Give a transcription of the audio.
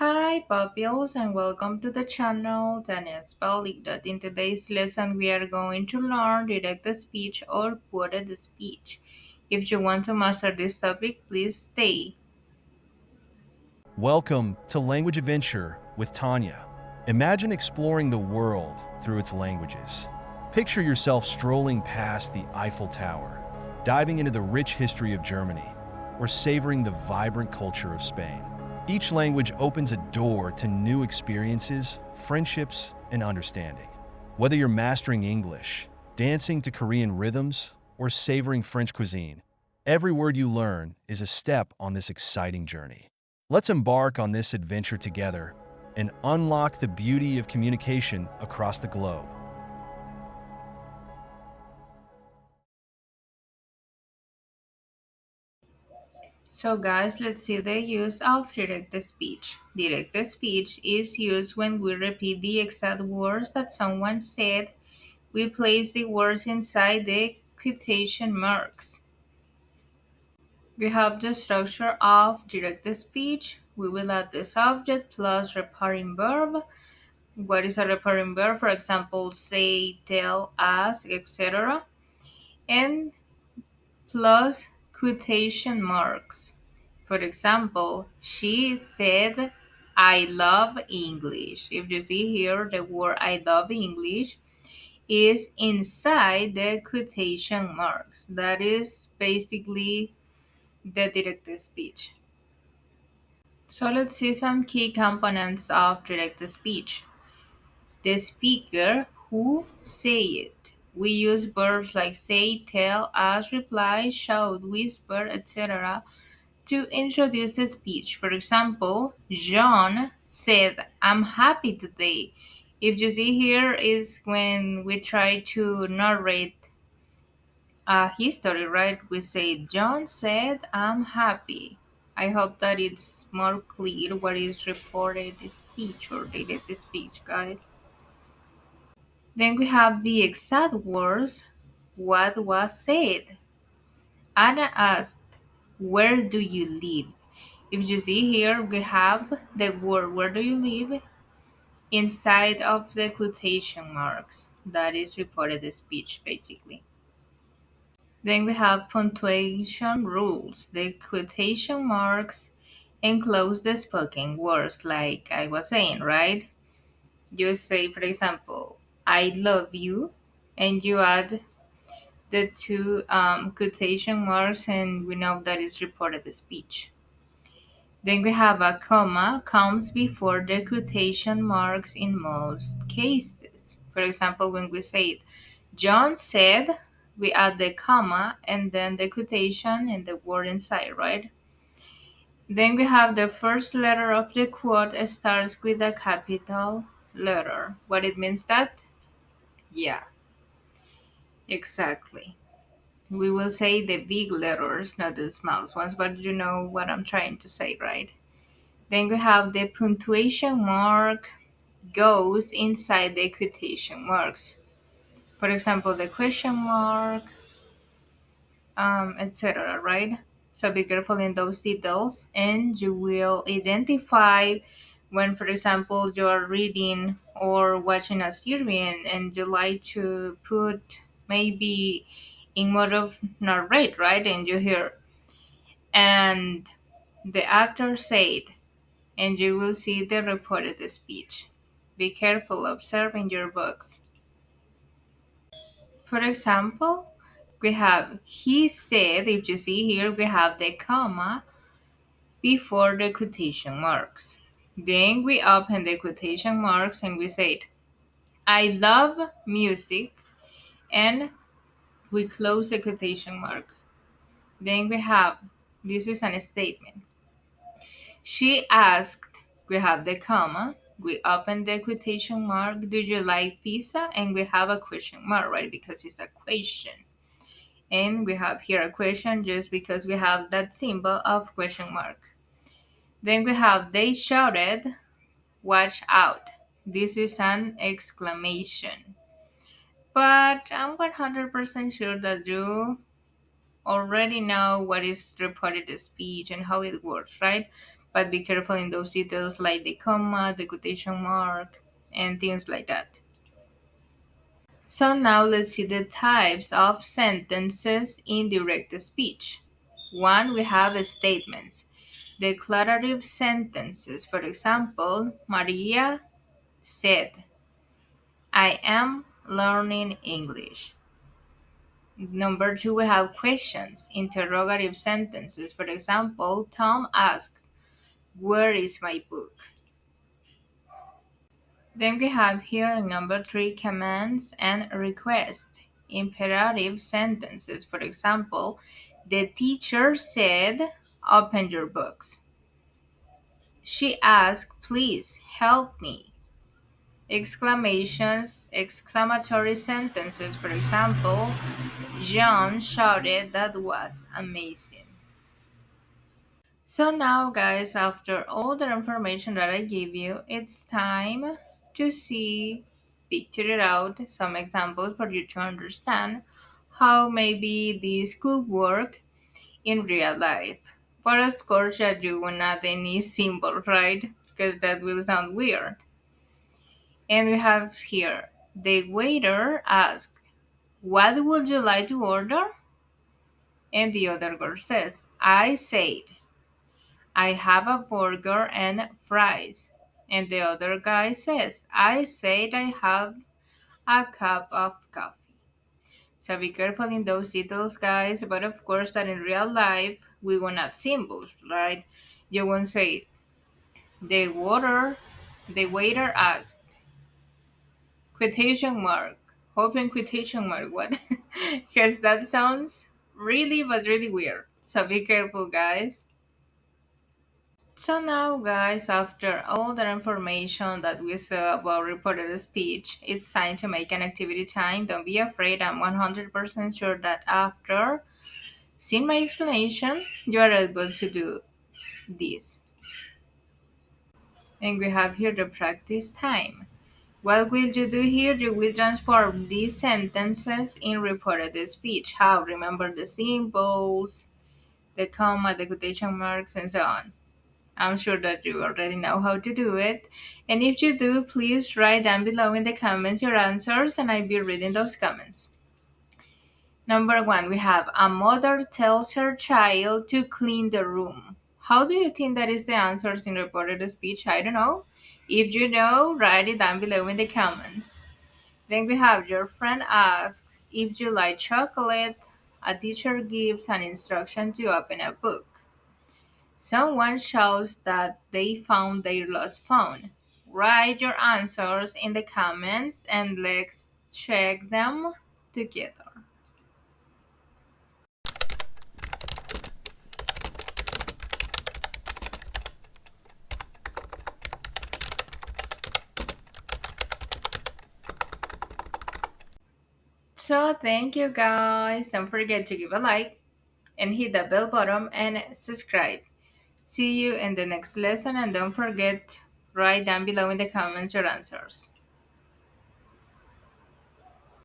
Hi, pupils, and welcome to the channel Daniel Spelling. In today's lesson, we are going to learn direct speech or quoted speech. If you want to master this topic, please stay. Welcome to Language Adventure with Tanya. Imagine exploring the world through its languages. Picture yourself strolling past the Eiffel Tower, diving into the rich history of Germany, or savoring the vibrant culture of Spain. Each language opens a door to new experiences, friendships, and understanding. Whether you're mastering English, dancing to Korean rhythms, or savoring French cuisine, every word you learn is a step on this exciting journey. Let's embark on this adventure together and unlock the beauty of communication across the globe. So, guys, let's see the use of direct speech. Direct speech is used when we repeat the exact words that someone said. We place the words inside the quotation marks. We have the structure of direct speech. We will add the subject plus referring verb. What is a referring verb? For example, say, tell, ask, etc. And plus quotation marks. For example, she said, I love English. If you see here, the word I love English is inside the quotation marks. That is basically the direct speech. So let's see some key components of direct speech. The speaker, who, say it. We use verbs like say, tell, ask, reply, shout, whisper, etc. to introduce the speech. For example, John said, I'm happy today. If you see here is when we try to narrate history, right? We say, John said, I'm happy. I hope that it's more clear what is reported speech or dated speech, guys. Then we have the exact words, what was said. Anna asked, where do you live? If you see here, we have the word, where do you live? Inside of the quotation marks. That is reported speech, basically. Then we have punctuation rules. The quotation marks enclose the spoken words, like I was saying, right? You say, for example, I love you, and you add the two quotation marks, and we know that is reported speech. Then we have a comma comes before the quotation marks in most cases. For example, when we say John said, we add the comma and then the quotation and the word inside, right? Then we have the first letter of the quote starts with a capital letter. What it means that? Yeah, exactly. We will say the big letters, not the small ones, but you know what I'm trying to say, right? Then we have the punctuation mark goes inside the quotation marks. For example, the question mark, etc. Right? So be careful in those details, and you will identify when, for example, you are reading or watching a series and you like to put maybe in mode of narrate, right? And you hear, and the actor said, and you will see the reported speech. Be careful observing your books. For example, we have he said, if you see here, we have the comma before the quotation marks. Then we open the quotation marks and we say, I love music, and we close the quotation mark. Then we have, this is an statement. She asked, we have the comma, we open the quotation mark, do you like pizza? And we have a question mark, right? Because it's a question. And we have here a question just because we have that symbol of question mark. Then we have they shouted, watch out. This is an exclamation. But I'm 100% sure that you already know what is reported speech and how it works, right? but be careful in those details like the comma, the quotation mark, and things like that. So now let's see the types of sentences in direct speech. One, we have statements. Declarative sentences. For example, Maria said, I am learning English. Number two, we have questions. Interrogative sentences. For example, Tom asked, where is my book? Then we have here number three, commands and requests. Imperative sentences. For example, the teacher said, open your books. She asked, please help me. Exclamations, exclamatory sentences. For example, John shouted, that was amazing. So now guys, after all the information that I gave you, it's time to see, picture it out, some examples for you to understand how maybe this could work in real life. But of course, you will not any symbol, right? Because that will sound weird. And we have here, the waiter asked, what would you like to order? And the other girl says, I said, I have a burger and fries. And the other guy says, I said I have a cup of coffee. So be careful in those details, guys. But of course, that in real life, we will not symbols, right? You won't say, the water, the waiter asked, quotation mark, open quotation mark, what? Because that sounds really, but really weird. So be careful, guys. So now, guys, after all the information that we saw about reported speech, it's time to make an activity time. Don't be afraid. I'm 100% sure that after seeing my explanation, you are able to do this. And we have here the practice time. What will you do here? You will transform these sentences in reported speech. How? Remember the symbols, the comma, the quotation marks, and so on. I'm sure that you already know how to do it. And if you do, please write down below in the comments your answers and I'll be reading those comments. Number one, we have a mother tells her child to clean the room. How do you think that is the answers in reported speech? I don't know. If you know, write it down below in the comments. Then we have your friend asks if you like chocolate. A teacher gives an instruction to open a book. Someone shows that they found their lost phone. Write your answers in the comments and let's check them together. So thank you guys. Don't forget to give a like and hit the bell button and subscribe. See you in the next lesson and don't forget write down below in the comments your answers.